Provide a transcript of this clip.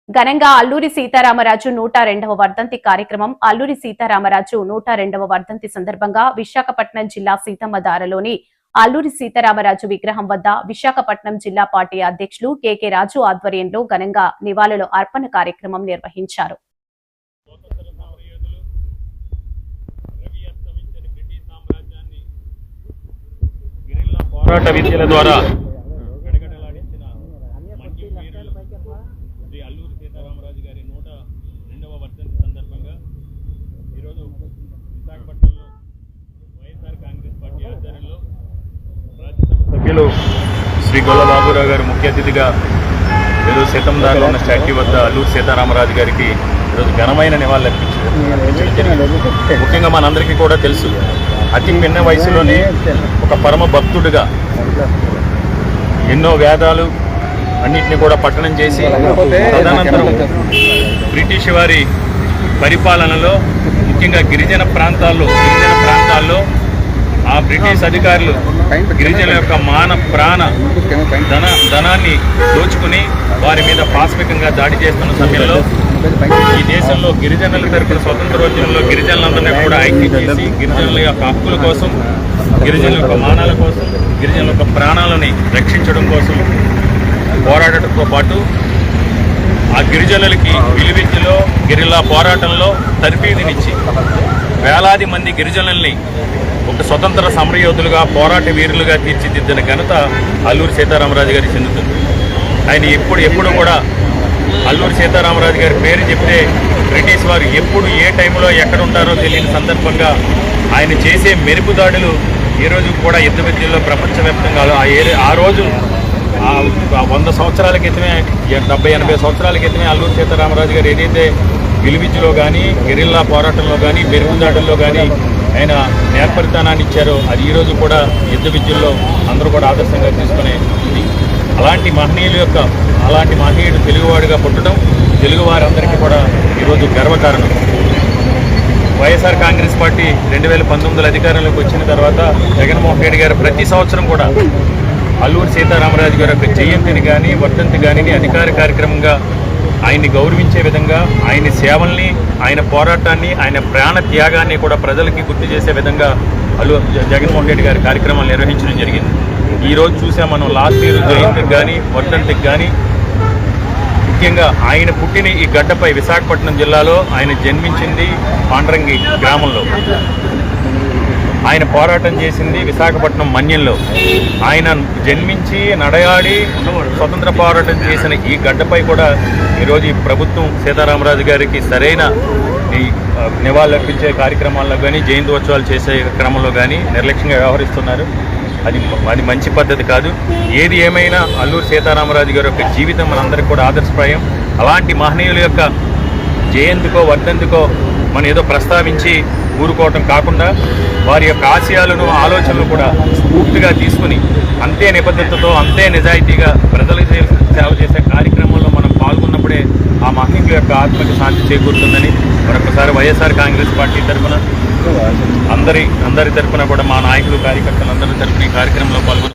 ఘనంగా అల్లూరి సీతారామరాజు 102వ వర్ధంతి కార్యక్రమం. అల్లూరి సీతారామరాజు 102వ వర్ధంతి సందర్భంగా విశాఖపట్నం జిల్లా సీతమ్మధారలోని అల్లూరి సీతారామరాజు విగ్రహం వద్ద విశాఖపట్నం జిల్లా పార్టీ అధ్యక్షులు కె రాజు ఆధ్వర్యంలో ఘనంగా నివాళుల అర్పణ కార్యక్రమం నిర్వహించారు. పోరాట విద్యల ద్వారా శ్రీ అల్లూరి సీతారామరాజు గారి 102వ వర్ధంతి సందర్భంగా ఈరోజు విశాఖపట్నంలో వైఎస్ఆర్ కాంగ్రెస్ పార్టీ ఆధ్వర్యంలో రాజ్యసభ సభ్యులు శ్రీ గొల్ల బాబురావు గారు ముఖ్య అతిథిగా ఈరోజు సీతందార్లో ఉన్న స్టాట్యూ వద్ద అల్లూరి సీతారామరాజు గారికి ఈరోజు ఘనమైన నివాళులు అర్పించడం జరిగింది. ముఖ్యంగా మనందరికీ కూడా తెలుసు, అతి పిన్న వయసులోనే ఒక పరమ భక్తుడిగా ఎన్నో వేదాలు అన్నింటినీ కూడా పఠనం చేసి తదనంతరం బ్రిటిష్ వారి పరిపాలనలో ముఖ్యంగా గిరిజన ప్రాంతాల్లో ఆ బ్రిటిష్ అధికారులు గిరిజనుల యొక్క మాన ప్రాణ ధనాన్ని దోచుకుని వారి మీద పాశవికంగా దాడి చేస్తున్న సమయంలో ఈ దేశంలో గిరిజనుల తరపున స్వతంత్రోద్యమంలో గిరిజనులందరినీ కూడా ఐక్యం చేసి గిరిజనుల యొక్క హక్కుల కోసం, గిరిజనుల యొక్క మానాల కోసం, గిరిజనుల యొక్క ప్రాణాలని రక్షించడం కోసం పోరాడటంతో పాటు ఆ గిరిజనులకి విలువిద్యలో గెరిల్లా పోరాటంలో తర్ఫీదునిచ్చి వేలాది మంది గిరిజనుల్ని ఒక స్వతంత్ర సమరయోధులుగా, పోరాట వీరులుగా తీర్చిదిద్దిన ఘనత అల్లూరి సీతారామరాజు గారికి చెందుతుంది. ఆయన ఎప్పుడు కూడా అల్లూరి సీతారామరాజు గారి పేరు చెప్తే బ్రిటిష్ వారు ఎప్పుడు ఏ టైంలో ఎక్కడ ఉంటారో తెలియని సందర్భంగా ఆయన చేసే మెరుపు దాడులు ఈ రోజు కూడా యుద్ధ విద్యల్లో ప్రపంచవ్యాప్తంగా ఆ రోజు 100 సంవత్సరాల క్రితమే, 70-80 సంవత్సరాల క్రితమే అల్లూరి సీతారామరాజు గారు ఏదైతే విలువిద్యలో కానీ, గెరిల్లా పోరాటంలో కానీ, మెరుపు దాడుల్లో కానీ ఆయన నేర్పరితనాన్ని ఇచ్చారో అది ఈరోజు కూడా యుద్ధ విద్యల్లో అందరూ కూడా ఆదర్శంగా తీసుకునే ఉంది. అలాంటి మహనీయుడు తెలుగువాడిగా పుట్టడం తెలుగువారందరికీ కూడా ఈరోజు గర్వకారణం. వైఎస్ఆర్ కాంగ్రెస్ పార్టీ 2019 అధికారంలోకి వచ్చిన తర్వాత జగన్మోహన్ రెడ్డి గారు ప్రతి సంవత్సరం కూడా అల్లూరి సీతారామరాజు గారి యొక్క జయంతిని కానీ, వర్ధంతి కానీ అధికార కార్యక్రమంగా ఆయన్ని గౌరవించే విధంగా, ఆయన సేవల్ని, ఆయన పోరాటాన్ని, ఆయన ప్రాణ త్యాగాన్ని కూడా ప్రజలకి గుర్తు చేసే విధంగా జగన్మోహన్ రెడ్డి గారి కార్యక్రమాలు నిర్వహించడం జరిగింది. ఈరోజు చూసాం మనం లాస్ట్ ఇయర్ జయంతికి కానీ, వర్ధంతికి కానీ, ముఖ్యంగా ఆయన పుట్టిన ఈ గడ్డపై విశాఖపట్నం జిల్లాలో ఆయన జన్మించింది పాండ్రంగి గ్రామంలో, ఆయన పోరాటం చేసింది విశాఖపట్నం మన్యంలో, ఆయన జన్మించి నడయాడి స్వతంత్ర పోరాటం చేసిన ఈ గడ్డపై కూడా ఈరోజు ఈ ప్రభుత్వం సీతారామరాజు గారికి సరైన ఈ నివాళులర్పించే కార్యక్రమాల్లో కానీ, జయంతోత్సవాలు చేసే క్రమంలో కానీ నిర్లక్ష్యంగా వ్యవహరిస్తున్నారు. అది మంచి పద్ధతి కాదు. ఏది ఏమైనా అల్లూరి సీతారామరాజు గారి యొక్క జీవితం మనందరికీ కూడా ఆదర్శప్రాయం. అలాంటి మహనీయుల యొక్క జయంతికో, వర్ధంతికో మనం ఏదో ప్రస్తావించి ఊరుకోవటం కాకుండా వారి యొక్క ఆశయాలను, ఆలోచనలు కూడా పూర్తిగా తీసుకుని అంతే నిబద్ధతతో, అంతే నిజాయితీగా ప్రజలకు సేవ చేసే కార్యక్రమంలో మనం పాల్గొన్నప్పుడే ఆ మహనీయుల యొక్క ఆత్మకి శాంతి చేకూరుతుందని మరొకసారి వైఎస్ఆర్ కాంగ్రెస్ పార్టీ తరఫున అందరి తరఫున కూడా మా నాయకులు, కార్యకర్తలు అందరి తరఫున ఈ కార్యక్రమంలో పాల్గొన్నారు.